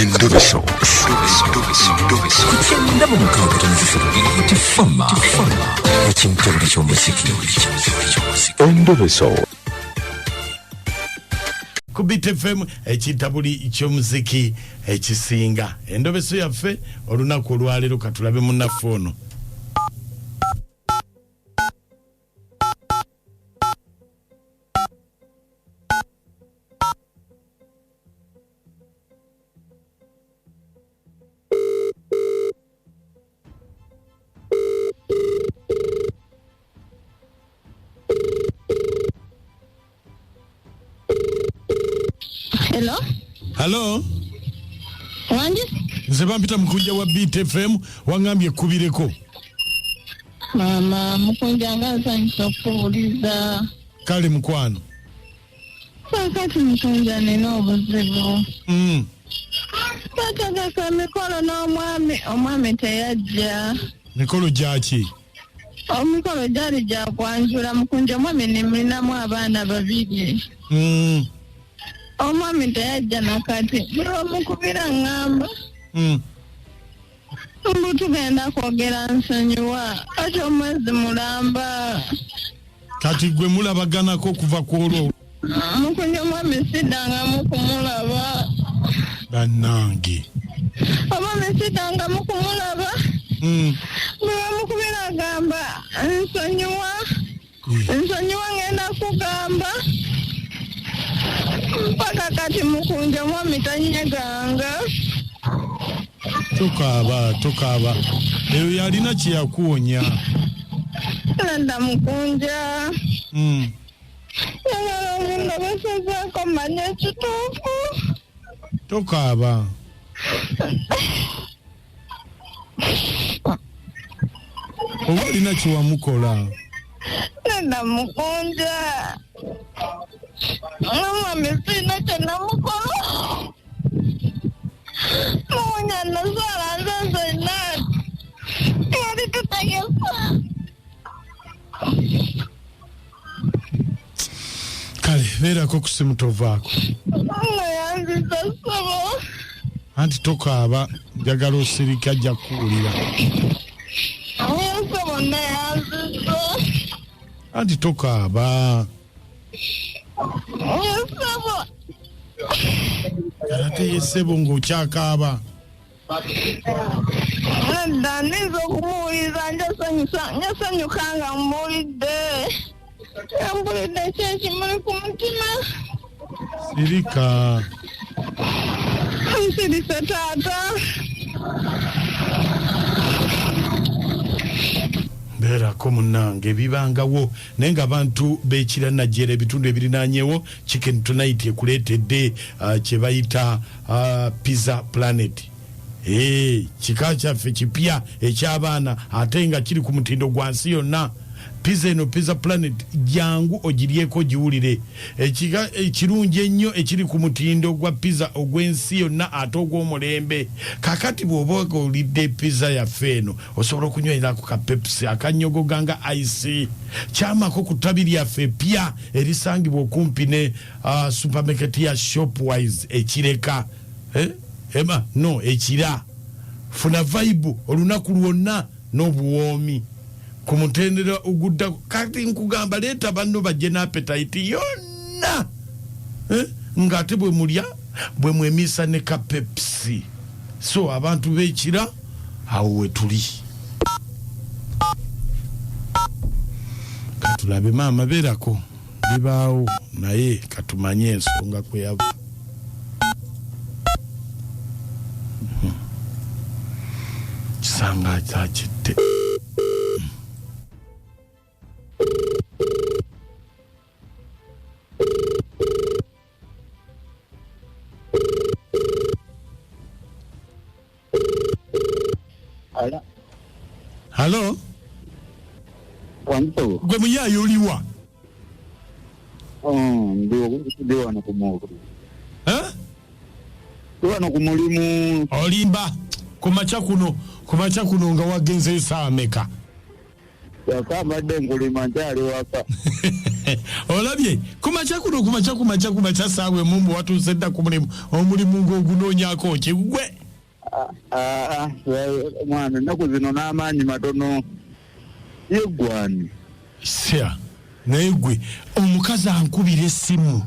Endoveso kugenda mu mukabutonziso tifama ekintu buli ky'omuziki Endoveso ku Beat FM ekitabuli ky'omuziki ekisinga Endoveso yaffe olunaku olwaleero katulabe munnaffe ono. Hello? Wanji? Nze bampita Mukunja wa Beat FM wangambye kubireko. Mama Mukunja ngaza nkubuliza. Kale mukwano. Kakati Mukunja nina obuzibu. Batagaka mikolo n'omwami teyajja. Mikolo gyaki? Omukolo gyali gya kwanjula Mukunja omwami nimulinamu abaana babiri. Omwami teyajja nakati mukubira ngamba tugenda kwogera nsonyiwa ati omwezi mulamba kati gwe mulabaganako kuva ku olwo Mukunja omwami siddangamu kumulaba bannange omwami siddangamu kumulaba mukubira ngamba nsonyiwa ngenda kugamba mpaka kati Mukunja omwami tanyeganga. Tokaaba eyo yalina kye yakuwonya Nanda Mukunja yagala omuntu basazaako manya ekituufu. Tokaaba oba olina kyewamukola Nanda Mukunja omwami sina kyenamukola muwonya nazaala nzenze inaati yali tutegesa. kale beerako ku simu tovaako nayanziza ssebo anti tokaaba njagala osirika ajja kuwulira ssebo nayanziza anti tokaaba ssebo ate yessebo ng'okyakaaba nedda nniza okumuwuliriza njasanyuka nga mmuwulidde mpulidde ekyekimuli ku mutima sirika nsirise taata beerako munnange ebibangawo naye ng'abantu beekira najjeera ebitundu ebirinaanyeewo Chicken Tonight ekuleetedde kye bayita Pizza Planet kika kyaffe kipya eky'abaana ate nga kiri ku mutindo gwa nsi yonna. Pizza eno Pizza Planet jangu ogiryeko giwulire ekirungi ennyo ekiri ku mutindo gwa pizza ogw'ensi yonna ate ogw'omulembe. Kakati bw'oba olidde pizza yaffe eno osobola okunywerako ka Pepsi akannyogoga nga ice kyamako ku ttabi lyaffe epya erisangibwa okumpi ne supermarket ya Shopwise ekireka ekira funa vibe olunaku lwonna n'obuwoomi ku mutendera ogudda kati nkugamba leeta banno bajje n'appetite yonna ng'ate bwe mulya bwe mwemiisa ne ka Pepsi so abantu beekira awo we tuli katulabe maama beerako bibaawo naye katumanye ensonga kwe yava. Kisanga kyakidde Hello? Wanto? Gwe muyaayo oliwa? Ndio wano kumulimu. Wano kumulimu. Olimba kumacha kuno nga wagenze saa meka. Yakamba denkulima njali waka. Olabye kuma kumacha sawe mumbu watu senda kumulimu omulimu ngogunoonyako kigwe mwana naku zino n'amaanyi matono yeggwani sia naye gwe omukazi ankubira essimu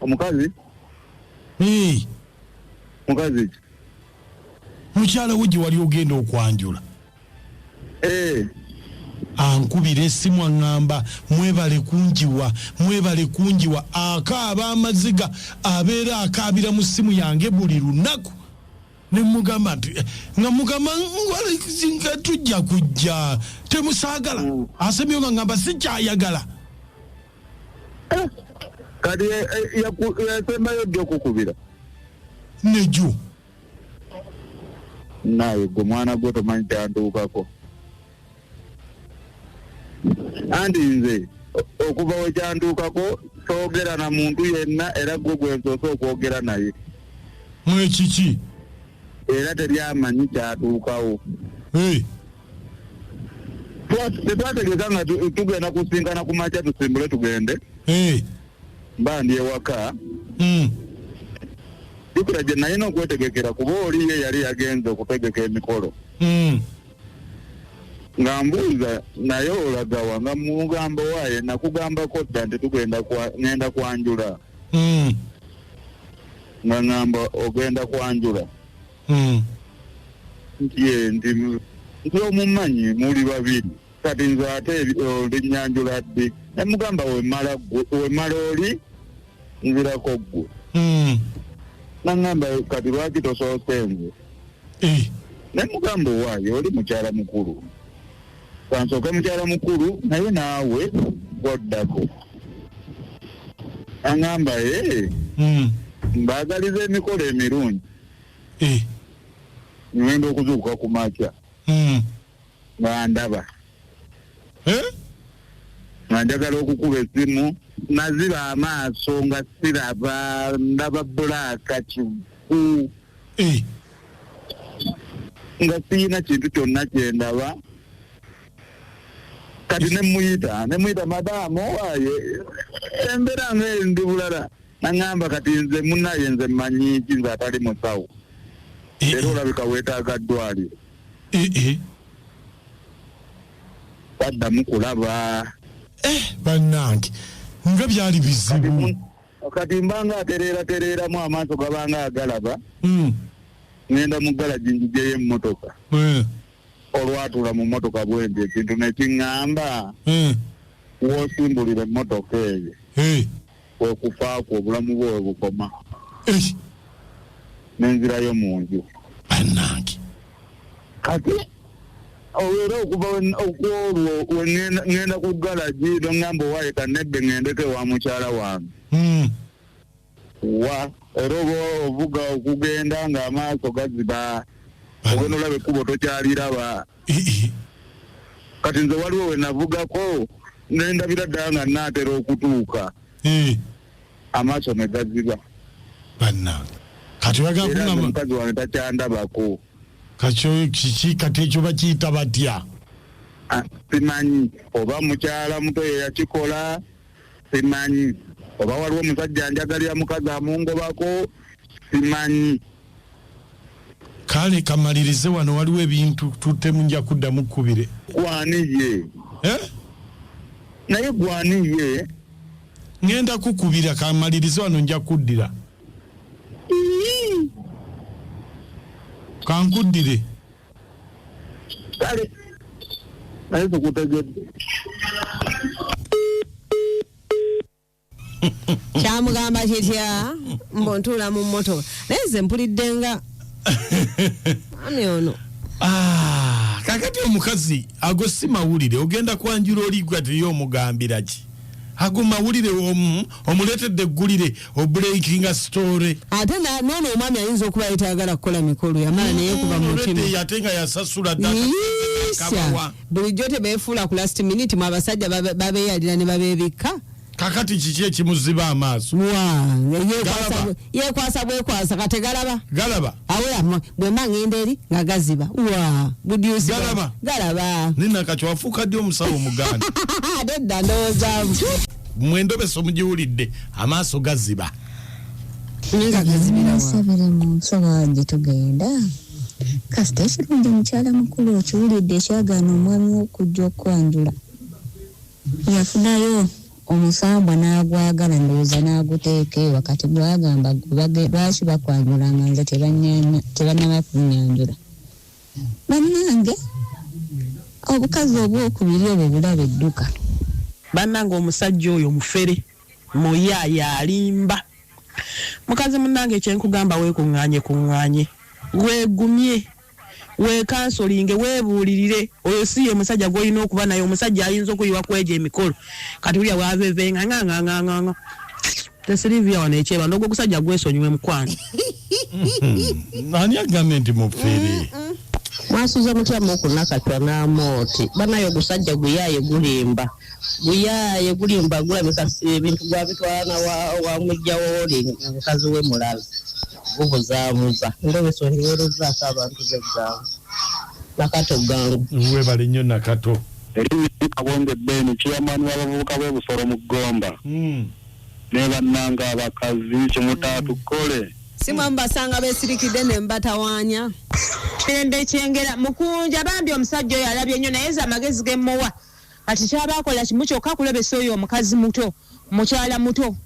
omukazi mukazi ki mukyala wo gye wali ogenda okwanjula ankubira essimu aŋŋamba mwebale kunjiwa akaaba amaziga abeera akaabira mu ssimu yange buli lunaku ne mugamba nti nga mugamba nga tujja kujja temusaagala asembyeyo nga ŋŋamba sikyayagala kati yasembayo ddi okukubira nejo naye gwe mwana gwe tomanyi kyantuukako anti nze okuva we kyantuukako toogera na muntu yenna era gwe gwensoose okwogera naye mwekiki era teryamanyi kyatuukawo tetwategeka nga tugenda kusinkana ku makya tusimbule tugende mba ndi ewaka jukira gye nalina okwetegekera kuba oli ye yali yagenze okutegeka emikolo nga mbuuza naye olagawa nga mugambo waaye nakugambako dda nti ngenda kwanjula nga ngamba ogenda kwanjula nti omumanyi muli babiri kati nze ate olinyanjula ddi nemugamba wemala oli nzirako ggwe nangamba kati lwaki tosoose nze nemugamba owaayo oli mukyala mukulu kansooke mukyala mukulu naye naawe gwoddako angamba mbaagaliza emikolo emirungi niwenda okuzuukuka ku makya nga ndaba nga njagala okukuba essimu naziba amaaso nga siraba ndaba bulaaka kivu nga siyina kintu kyonna kyendaba kati nemuyita madaamu owaaye embeera ngaendi bulala naŋŋamba kati nze munnaye nze mmanyi ki nze atali musawo era olabika weetaaga ddwaliro baddamu kulaba bannange nga byali bizibu kati mbanga atereeratereeramu amaaso gabanga agalaba ngenda mu galagi njijeyo emmotoka olwatula mu mmotoka bwendi ekintu nekiŋŋamba wosimbulira emmotoka eyo wekufaako obulamu bwe bukoma nenzirayo mu nju bannange kati era okuva okwolwo ngenda ku galagi noŋŋamba owaaye kanebbe ŋendeko ewa mukyala wange era oba ovuga okugenda ng'amaaso gaziba ogenda olaba ekkubo tokyaliraba kati nze waliwo we navugako nendabira ddala nga naatera okutuuka amaaso ne gaziba bannange kati era omukazi wange takyandabako kiki kati ekyo bakiyita batya simanyi oba mukyala muto ye yakikola simanyi oba waliwo omusajja anjagalira mukazi amungobako simanyi kale kamalirize wano waliwo ebintu tutemunja kuddamu kkubire gwaniye naye gwaniye ngenda kukubira kamalirize wano nja kuddira kankuddire kale naye tukutegedde kyamugamba kitya mbontuula mu mmotoka naye nze mpulidde nga ani ono kakati omukazi ago si mawulire ogenda kwanjula oligwa teyomugambira ki ago mawulire omuleetedde eggulire obreakinga story ate nono omwami ayinza okuba yetayagala kukola mikolo yamala naye kuba mutima ate nga yasasula bulijjo tebeefuula ku last minute mu abasajja babeeyalira ne babeebikka kakati kiki ekimuziba amaaso yekwasa bwekwasa kategalaba awera bwemba ngenda eri nga gaziba galaba nina kati wafuuka ddi omusawo omuganda ate dda ndowooza Mwendobeso mujiwulidde amaaso gaziba. Sabire mu nsonga gye tugenda. Kasita ekirungi mukyala mukulu okiwulidde ekyagaana omwami w'okujja okwanjula. Yafunayo omusambwa n'agwagala ndowooza n'aguteeka wakati gwagamba lwaki bakwanjula nga nze tebannaba kunnyanjula. Bannange obukazi obwokubiri obwo bulaba edduka. Bannange omusajja oyo mufere muyaaya alimba. Mukazi munnange kyenkugamba weekuŋŋaanye weegumye weekansolinge weebuulirire oyo si ye musajja gw'olina okuba naye. Omusajja ayinza okuyiwa kweja emikolo kati ulya bwavevenga nganganganga tesirivya wano ekyeba ndogo okusajja gwesonyiwe mukwano. Ani agambye nti mufere? Mwasuza mutya mukunakatwa n'amooti banayo gusajja guyaye gulimba gulabika ebintu gwabitwala wa mujja woli mukazi we mulala gubuzaabuza ndobeso ndiweerezaako abantu beggangu nakato gangu webale nnyo nakato. Eri Kabonge Ben chairman w'abavubuka b'e Busoro mu Gomba. Ne bannanga abakazi kimutatukole. Simwambasanga besirikidde ne mbatawaanya. Kirende kyengera mukunja bambi omusajja oyo alabye nnyo naye amagezi gemmowa kati kyabakola kimu kyokka kulobesa oyo omukazi muto mukyala muto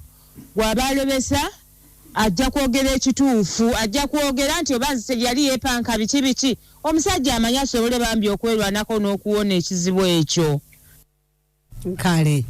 bw'aba alobesa ajja kwogera ekituufu ajja kwogera nti oba nze yali yeepanka biki omusajja amanyi asobole bambi okwerwanako n'okuwona ekizibu ekyo kale.